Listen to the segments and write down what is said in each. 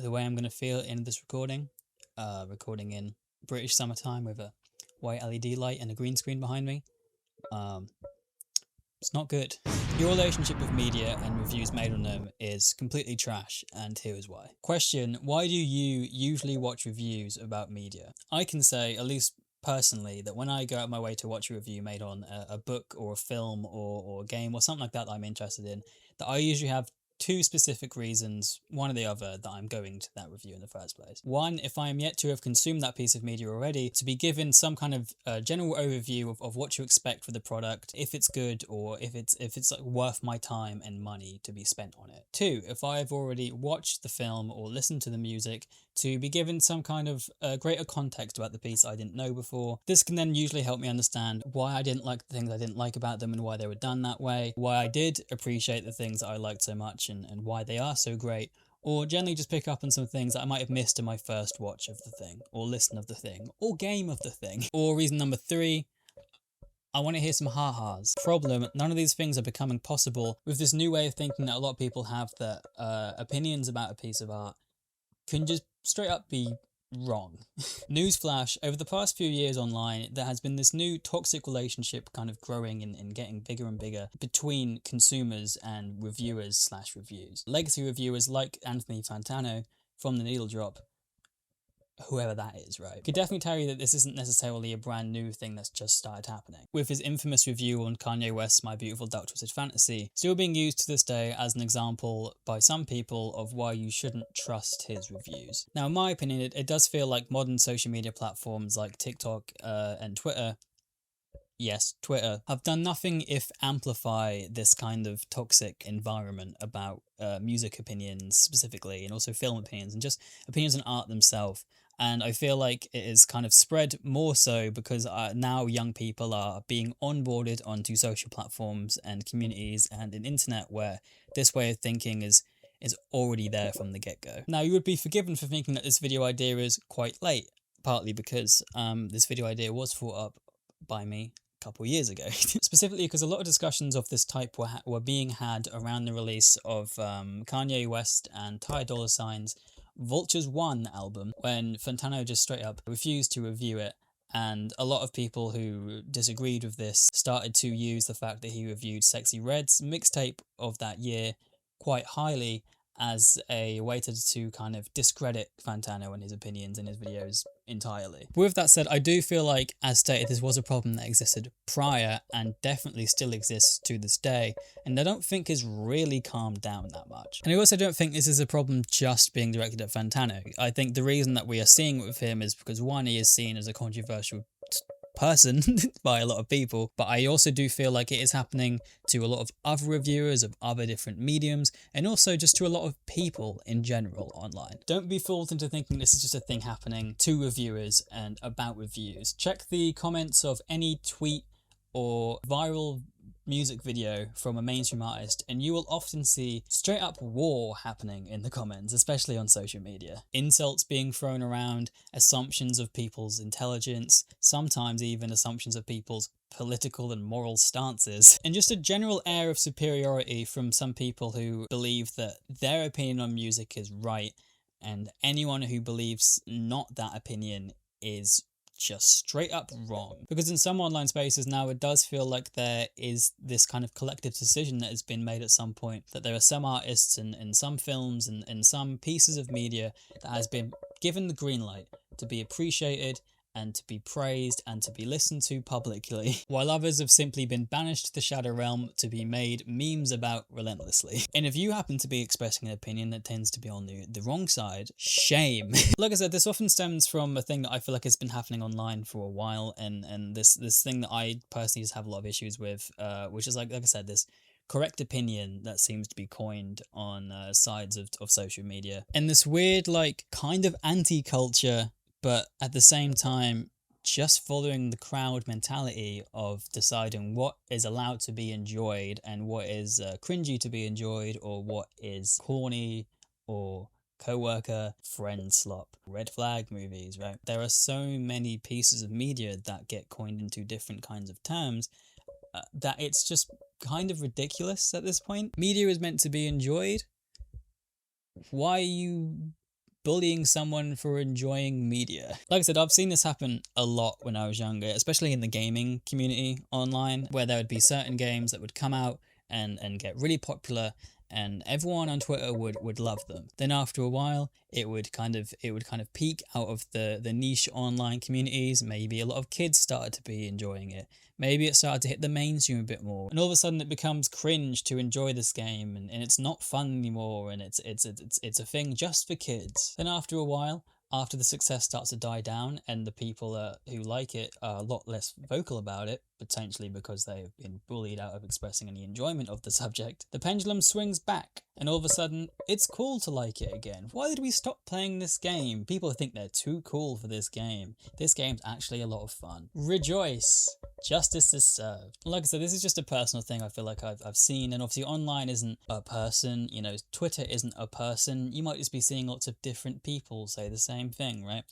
the way I'm going to feel in this recording. Recording in British summertime with a white LED light and a green screen behind me. It's not good. Your relationship with media and reviews made on them is completely trash, and here is why. Question: why do you usually watch reviews about media? I can say, at least personally, that when I go out my way to watch a review made on a book or a film or a game or something like that I'm interested in, that I usually have two specific reasons, one or the other, that I'm going to that review in the first place. One, if I am yet to have consumed that piece of media already, to be given some kind of general overview of what to expect for the product, if it's good or if it's like worth my time and money to be spent on it. Two, if I've already watched the film or listened to the music, to be given some kind of greater context about the piece I didn't know before. This can then usually help me understand why I didn't like the things I didn't like about them and why they were done that way, why I did appreciate the things that I liked so much and why they are so great, or generally just pick up on some things that I might have missed in my first watch of the thing, or listen of the thing, or game of the thing. Or reason number three, I want to hear some ha-has. Problem, none of these things are becoming possible with this new way of thinking that a lot of people have, that opinions about a piece of art can just straight up be wrong. Newsflash, over the past few years online, there has been this new toxic relationship kind of growing and getting bigger and bigger between consumers and reviewers/reviews. Legacy reviewers like Anthony Fantano from The Needle Drop, whoever that is, right, could definitely tell you that this isn't necessarily a brand new thing that's just started happening. With his infamous review on Kanye West's My Beautiful Dark Twisted Fantasy still being used to this day as an example by some people of why you shouldn't trust his reviews. Now, in my opinion, it does feel like modern social media platforms like TikTok and Twitter, yes, Twitter, have done nothing if amplify this kind of toxic environment about music opinions specifically, and also film opinions, and just opinions on art themselves. And I feel like it is kind of spread more so because now young people are being onboarded onto social platforms and communities and an internet where this way of thinking is already there from the get-go. Now, you would be forgiven for thinking that this video idea is quite late, partly because this video idea was thought up by me couple years ago. Specifically because a lot of discussions of this type were being had around the release of Kanye West and Ty Dolla $ign's Vultures 1 album, when Fantano just straight up refused to review it, and a lot of people who disagreed with this started to use the fact that he reviewed Sexy Red's mixtape of that year quite highly as a way to kind of discredit Fantano and his opinions in his videos entirely. With that said, I do feel like, as stated, this was a problem that existed prior and definitely still exists to this day, and I don't think has really calmed down that much. And I also don't think this is a problem just being directed at Fantano. I think the reason that we are seeing it with him is because, one, he is seen as a controversial person by a lot of people, but I also do feel like it is happening to a lot of other reviewers of other different mediums, and also just to a lot of people in general online. Don't be fooled into thinking this is just a thing happening to reviewers and about reviews. Check the comments of any tweet or viral music video from a mainstream artist, and you will often see straight up war happening in the comments, especially on social media. Insults being thrown around, assumptions of people's intelligence, sometimes even assumptions of people's political and moral stances, and just a general air of superiority from some people who believe that their opinion on music is right, and anyone who believes not that opinion is just straight up wrong. Because in some online spaces now, it does feel like there is this kind of collective decision that has been made at some point, that there are some artists and some films and some pieces of media that has been given the green light to be appreciated and to be praised and to be listened to publicly, while others have simply been banished to the shadow realm to be made memes about relentlessly. And if you happen to be expressing an opinion that tends to be on the wrong side, shame. Like I said, this often stems from a thing that I feel like has been happening online for a while, and this thing that I personally just have a lot of issues with, which is like I said, this correct opinion that seems to be coined on sides of social media, and this weird like kind of anti-culture, but at the same time just following the crowd mentality of deciding what is allowed to be enjoyed and what is cringy to be enjoyed, or what is corny or co-worker friend slop. Red flag movies, right? There are so many pieces of media that get coined into different kinds of terms that it's just kind of ridiculous at this point. Media is meant to be enjoyed. Why are you bullying someone for enjoying media. Like I said, I've seen this happen a lot when I was younger, especially in the gaming community online, where there would be certain games that would come out and get really popular, and everyone on Twitter would love them. Then after a while, it would kind of peak out of the niche online communities. Maybe a lot of kids started to be enjoying it. Maybe it started to hit the mainstream a bit more, and all of a sudden it becomes cringe to enjoy this game, and it's not fun anymore, and it's a thing just for kids. Then after a while, after the success starts to die down and the people who like it are a lot less vocal about it, potentially because they've been bullied out of expressing any enjoyment of the subject, the pendulum swings back, and all of a sudden it's cool to like it again. Why did we stop playing this game? People think they're too cool for this game. This game's actually a lot of fun. Rejoice! Justice is served. Like I said, this is just a personal thing I feel like I've seen, and obviously online isn't a person, you know, Twitter isn't a person. You might just be seeing lots of different people say the same thing, right?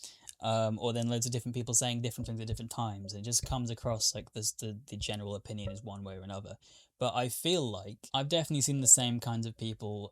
Or then loads of different people saying different things at different times. It just comes across like the general opinion is one way or another. But I feel like I've definitely seen the same kinds of people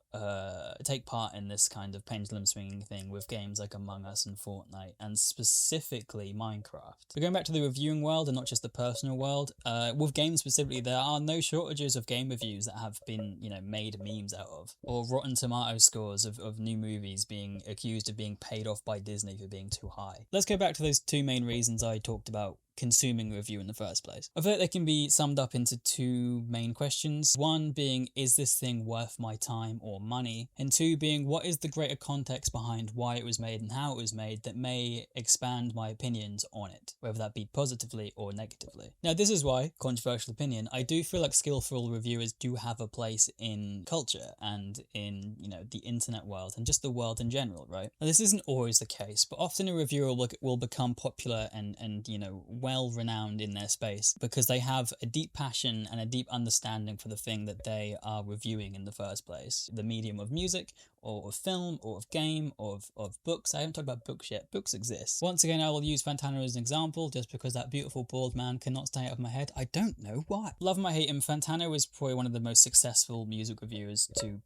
take part in this kind of pendulum swinging thing with games like Among Us and Fortnite, and specifically Minecraft. But going back to the reviewing world and not just the personal world, with games specifically, there are no shortages of game reviews that have been, you know, made memes out of, or Rotten Tomato scores of new movies being accused of being paid off by Disney for being too high. Let's go back to those two main reasons I talked about consuming a review in the first place. I feel like they can be summed up into two main questions. One being, is this thing worth my time or money? And two being, what is the greater context behind why it was made and how it was made that may expand my opinions on it, whether that be positively or negatively. Now, this is why, controversial opinion, I do feel like skillful reviewers do have a place in culture and in, you know, the internet world and just the world in general, right? Now, this isn't always the case, but often a reviewer will become popular and you know, well renowned in their space because they have a deep passion and a deep understanding for the thing that they are reviewing in the first place. The medium of music, or of film, or of game, or of books. I haven't talked about books yet. Books exist. Once again, I will use Fantano as an example just because that beautiful bald man cannot stay out of my head. I don't know why. Love him or hate him, Fantano is probably one of the most successful music reviewers to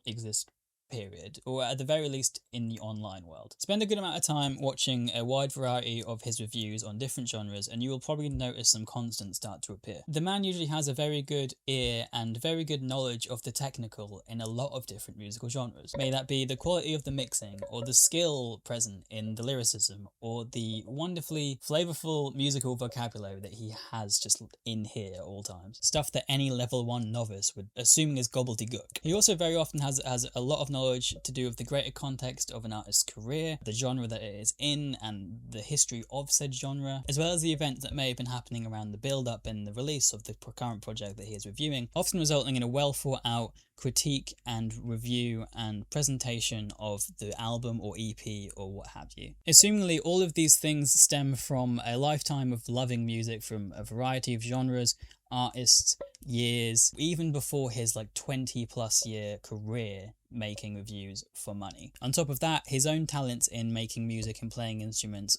exist, period, or at the very least in the online world. Spend a good amount of time watching a wide variety of his reviews on different genres and you will probably notice some constants start to appear. The man usually has a very good ear and very good knowledge of the technical in a lot of different musical genres. May that be the quality of the mixing, or the skill present in the lyricism, or the wonderfully flavorful musical vocabulary that he has just in here at all times. Stuff that any level 1 novice would assume is gobbledygook. He also very often has a lot of knowledge to do with the greater context of an artist's career, the genre that it is in, and the history of said genre, as well as the events that may have been happening around the build-up and the release of the current project that he is reviewing, often resulting in a well thought out critique and review and presentation of the album or EP or what have you. Assumingly, all of these things stem from a lifetime of loving music from a variety of genres, artists, years, even before his like 20+ year career making reviews for money. On top of that, his own talents in making music and playing instruments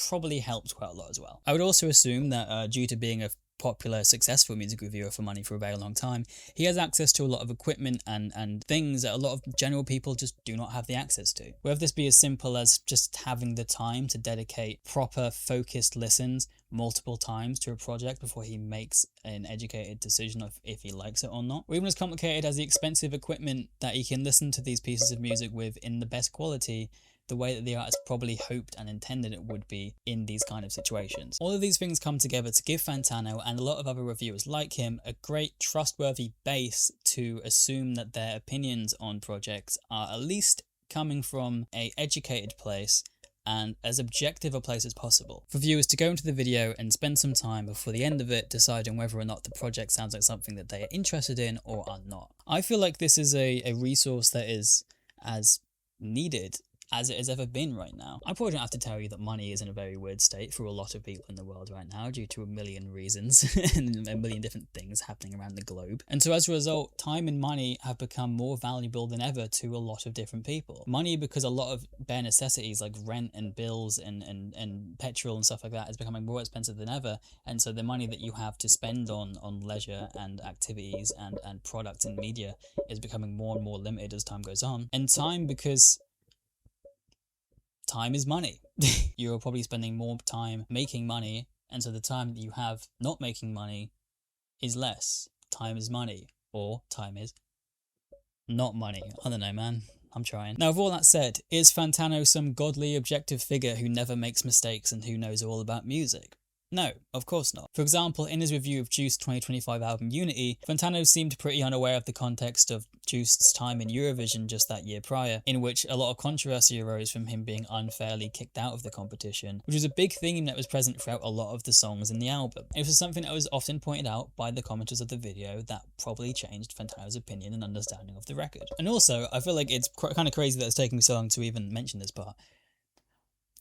probably helped quite a lot as well. I would also assume that due to being a popular, successful music reviewer for money for a very long time, he has access to a lot of equipment and things that a lot of general people just do not have the access to. Whether this be as simple as just having the time to dedicate proper, focused listens multiple times to a project before he makes an educated decision of if he likes it or not, or even as complicated as the expensive equipment that he can listen to these pieces of music with in the best quality, the way that the artist probably hoped and intended it would be in these kind of situations. All of these things come together to give Fantano and a lot of other reviewers like him a great trustworthy base to assume that their opinions on projects are at least coming from an educated place and as objective a place as possible, for viewers to go into the video and spend some time before the end of it deciding whether or not the project sounds like something that they are interested in or are not. I feel like this is a resource that is as needed as it has ever been right now. I probably don't have to tell you that money is in a very weird state for a lot of people in the world right now due to a million reasons and a million different things happening around the globe. And so as a result, time and money have become more valuable than ever to a lot of different people. Money, because a lot of bare necessities like rent and bills and petrol and stuff like that is becoming more expensive than ever. And so the money that you have to spend on leisure and activities and products and media is becoming more and more limited as time goes on. And time, because time is money. You're probably spending more time making money, and so the time that you have not making money is less. Time is money, or time is not money. I don't know, man. I'm trying. Now, with all that said, is Fantano some godly objective figure who never makes mistakes and who knows all about music? No, of course not. For example, in his review of Juiced 2025 album Unity, Fantano seemed pretty unaware of the context of Juiced's time in Eurovision just that year prior, in which a lot of controversy arose from him being unfairly kicked out of the competition, which was a big theme that was present throughout a lot of the songs in the album. It was something that was often pointed out by the commenters of the video that probably changed Fantano's opinion and understanding of the record. And also, I feel like it's kind of crazy that it's taking me so long to even mention this part.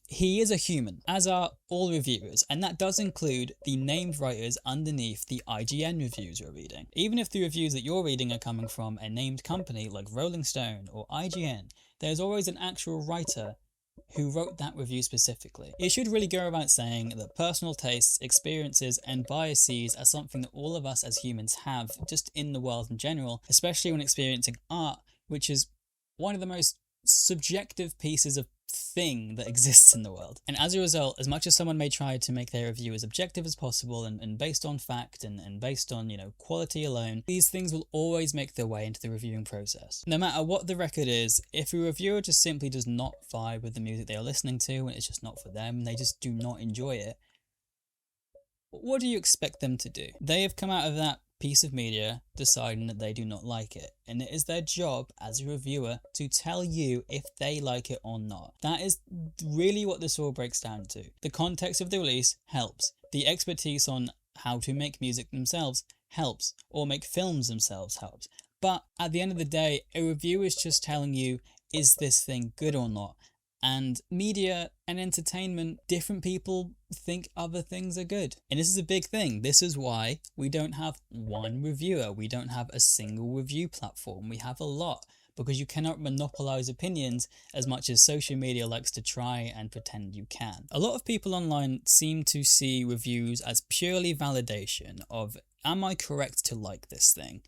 He is a human, as are all reviewers, and that does include the named writers underneath the IGN reviews you're reading. Even if the reviews that you're reading are coming from a named company like Rolling Stone or IGN, there's always an actual writer who wrote that review specifically. It should really go without saying that personal tastes, experiences, and biases are something that all of us as humans have just in the world in general, especially when experiencing art, which is one of the most subjective pieces of thing that exists in the world. And as a result, as much as someone may try to make their review as objective as possible and based on fact and based on, quality alone, these things will always make their way into the reviewing process. No matter what the record is, if a reviewer just simply does not vibe with the music they are listening to and it's just not for them, they just do not enjoy it, what do you expect them to do? They have come out of that piece of media deciding that they do not like it, and it is their job as a reviewer to tell you if they like it or not. That is really what this all breaks down to. The context of the release helps. The expertise on how to make music themselves helps, or make films themselves helps. But at the end of the day, a review is just telling you, is this thing good or not? And media and entertainment, different people think other things are good. And this is a big thing. This is why we don't have one reviewer. We don't have a single review platform. We have a lot, because you cannot monopolize opinions as much as social media likes to try and pretend you can. A lot of people online seem to see reviews as purely validation of, am I correct to like this thing?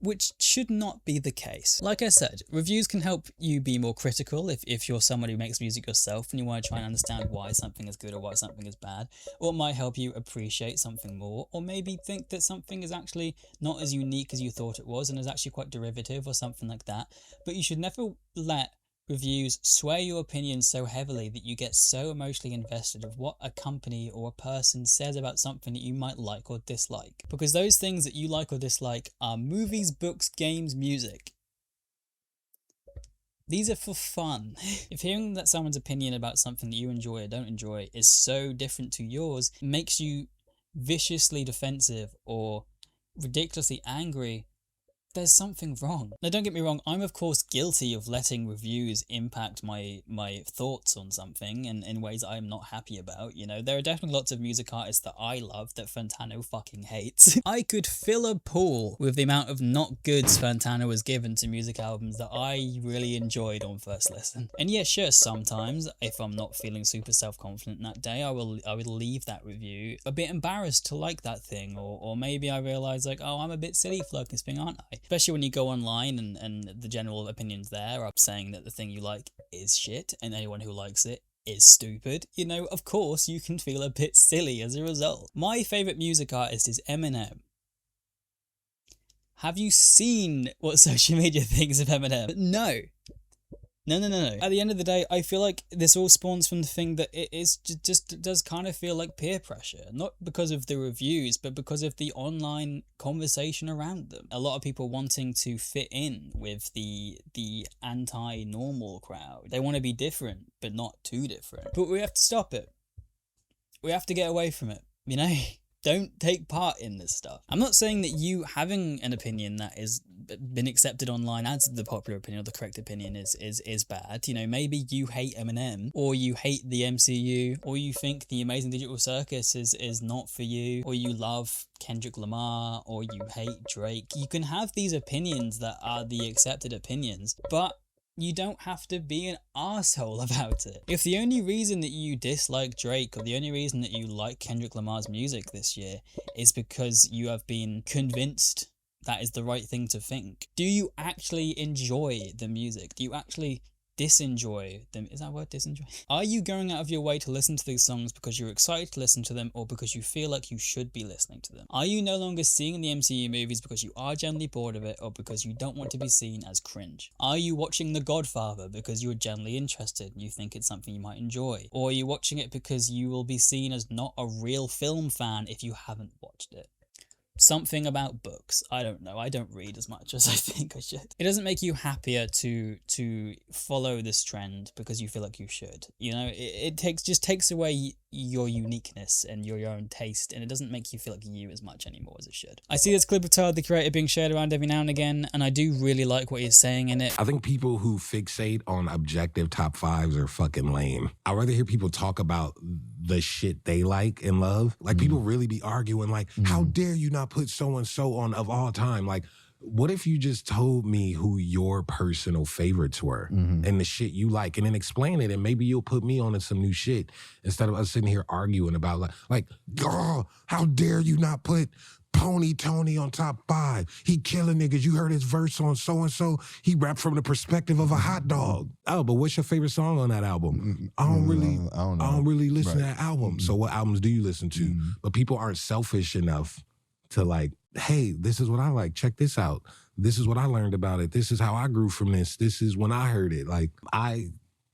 Which should not be the case. Like I said, reviews can help you be more critical if you're someone who makes music yourself and you want to try and understand why something is good or why something is bad, or it might help you appreciate something more, or maybe think that something is actually not as unique as you thought it was and is actually quite derivative or something like that. But you should never let reviews sway your opinion so heavily that you get so emotionally invested of what a company or a person says about something that you might like or dislike. Because those things that you like or dislike are movies, books, games, music. These are for fun. If hearing that someone's opinion about something that you enjoy or don't enjoy is so different to yours, it makes you viciously defensive or ridiculously angry, there's something wrong. Now, don't get me wrong, I'm of course guilty of letting reviews impact my thoughts on something in ways that I'm not happy about. There are definitely lots of music artists that I love that Fantano fucking hates. I could fill a pool with the amount of not goods Fantano has given to music albums that I really enjoyed on first listen. And yeah, sure, sometimes if I'm not feeling super self-confident that day, I will leave that review a bit embarrassed to like that thing, or maybe I realise like, oh, I'm a bit silly for liking this thing, aren't I? Especially when you go online and the general opinions there are saying that the thing you like is shit and anyone who likes it is stupid. Of course you can feel a bit silly as a result. My favourite music artist is Eminem. Have you seen what social media thinks of Eminem? No. No. At the end of the day, I feel like this all spawns from the thing that it is just does kind of feel like peer pressure. Not because of the reviews, but because of the online conversation around them. A lot of people wanting to fit in with the anti-normal crowd. They want to be different, but not too different. But we have to stop it. We have to get away from it, Don't take part in this stuff. I'm not saying that you having an opinion that is been accepted online as the popular opinion or the correct opinion is bad. Maybe you hate Eminem, or you hate the MCU, or you think the Amazing Digital Circus is not for you, or you love Kendrick Lamar, or you hate Drake. You can have these opinions that are the accepted opinions, but you don't have to be an arsehole about it. If the only reason that you dislike Drake, or the only reason that you like Kendrick Lamar's music this year, is because you have been convinced that is the right thing to think, do you actually enjoy the music? Do you actually disenjoy them. Is that a word, disenjoy? Are you going out of your way to listen to these songs because you're excited to listen to them or because you feel like you should be listening to them? Are you no longer seeing the MCU movies because you are generally bored of it or because you don't want to be seen as cringe? Are you watching The Godfather because you're generally interested and you think it's something you might enjoy? Or are you watching it because you will be seen as not a real film fan if you haven't watched it? Something about books. I don't know. I don't read as much as I think I should. It doesn't make you happier to follow this trend because you feel like you should. You know, it takes away your uniqueness and your own taste, and it doesn't make you feel like you as much anymore as it should. I see this clip of Tyler, the creator, being shared around every now and again, and I do really like what he's saying in it. I think people who fixate on objective top fives are fucking lame. I'd rather hear people talk about the shit they like and love. Like, people really be arguing, like, how dare you not put so-and-so on of all time? Like, what if you just told me who your personal favorites were and the shit you like, and then explain it, and maybe you'll put me on to some new shit instead of us sitting here arguing about oh, how dare you not put Pony Tony on top 5? He killing niggas. You heard his verse on so-and-so. He rapped from the perspective of a hot dog. Oh, but what's your favorite song on that album? I don't really listen to that album. So what albums do you listen to? But people aren't selfish enough to like, hey, this is what I like. Check this out. This is what I learned about it. This is how I grew from this. This is when I heard it. Like, I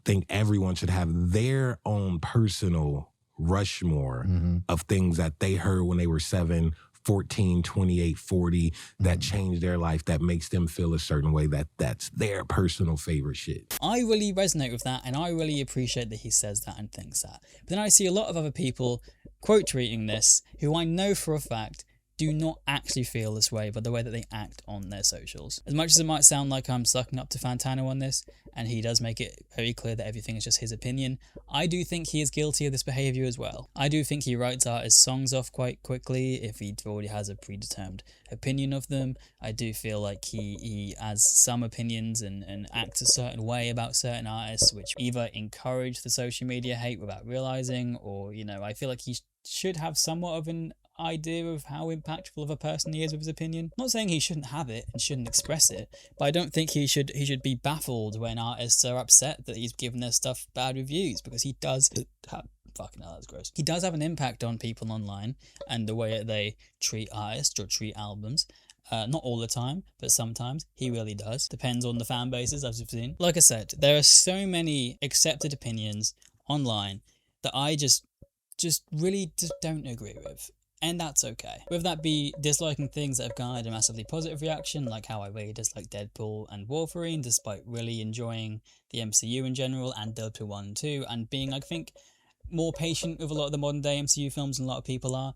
think everyone should have their own personal Rushmore of things that they heard when they were 7, 14, 28, 40, that changed their life, that makes them feel a certain way, that's their personal favorite shit. I really resonate with that, and I really appreciate that he says that and thinks that. But then I see a lot of other people quote tweeting this who I know for a fact do not actually feel this way, but the way that they act on their socials. As much as it might sound like I'm sucking up to Fantano on this, and he does make it very clear that everything is just his opinion, I do think he is guilty of this behaviour as well. I do think he writes artists' songs off quite quickly if he already has a predetermined opinion of them. I do feel like he has some opinions and acts a certain way about certain artists, which either encourage the social media hate without realising, or, you know, I feel like he should have somewhat of an idea of how impactful of a person he is with his opinion. I'm not saying he shouldn't have it and shouldn't express it, but I don't think he should be baffled when artists are upset that he's given their stuff bad reviews, because he does have, fucking hell, that's gross. He does have an impact on people online and the way that they treat artists or treat albums. Not all the time, but sometimes he really does. Depends on the fan bases, as we've seen. Like I said, there are so many accepted opinions online that I just really don't agree with. And that's okay. Whether that be disliking things that have garnered a massively positive reaction, like how I really dislike Deadpool and Wolverine, despite really enjoying the MCU in general and Deadpool 1 and 2, and being, I think, more patient with a lot of the modern day MCU films than a lot of people are.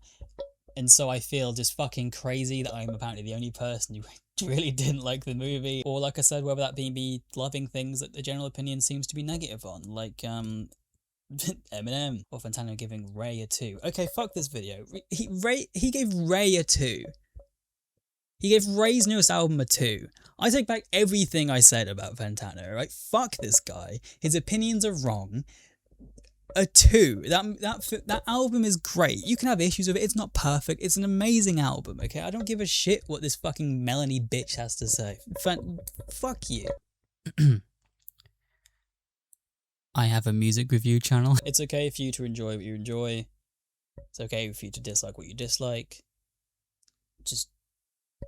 And so I feel just fucking crazy that I'm apparently the only person who really didn't like the movie. Or like I said, whether that be me loving things that the general opinion seems to be negative on, like Eminem or Fantano giving Ray a 2. Okay, fuck this video. He gave Ray a 2. He gave Ray's newest album a 2. I take back everything I said about Fantano, right? Fuck this guy. His opinions are wrong. A 2. That album is great. You can have issues with it. It's not perfect. It's an amazing album, okay? I don't give a shit what this fucking Melanie bitch has to say. Fuck you. I have a music review channel. It's okay for you to enjoy what you enjoy. It's okay for you to dislike what you dislike. Just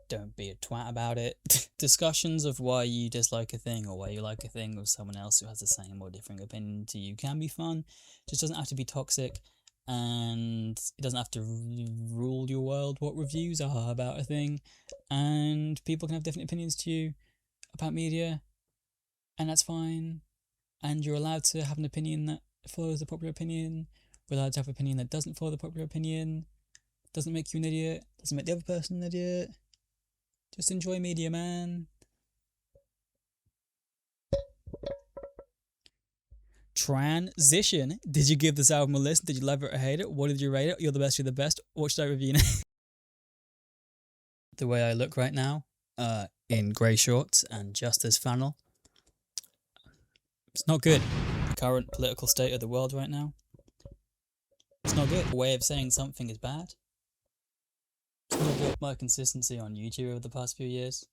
don't be a twat about it. Discussions of why you dislike a thing or why you like a thing with someone else who has the same or different opinion to you can be fun. Just doesn't have to be toxic, and it doesn't have to rule your world what reviews are about a thing. And people can have different opinions to you about media, and that's fine. And you're allowed to have an opinion that follows the popular opinion. We're allowed to have an opinion that doesn't follow the popular opinion. Doesn't make you an idiot. Doesn't make the other person an idiot. Just enjoy media, man. Transition. Did you give this album a listen? Did you love it or hate it? What did you rate it? You're the best, you're the best. What should I review now? The way I look right now, in grey shorts and just as flannel. It's not good. The current political state of the world right now. It's not good. A way of saying something is bad. It's not good. My consistency on YouTube over the past few years.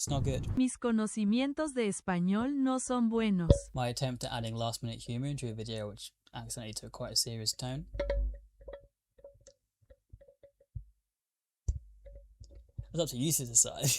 It's not good. Mis conocimientos de español no son buenos. My attempt at adding last minute humour into a video which accidentally took quite a serious tone. It's up to you to decide.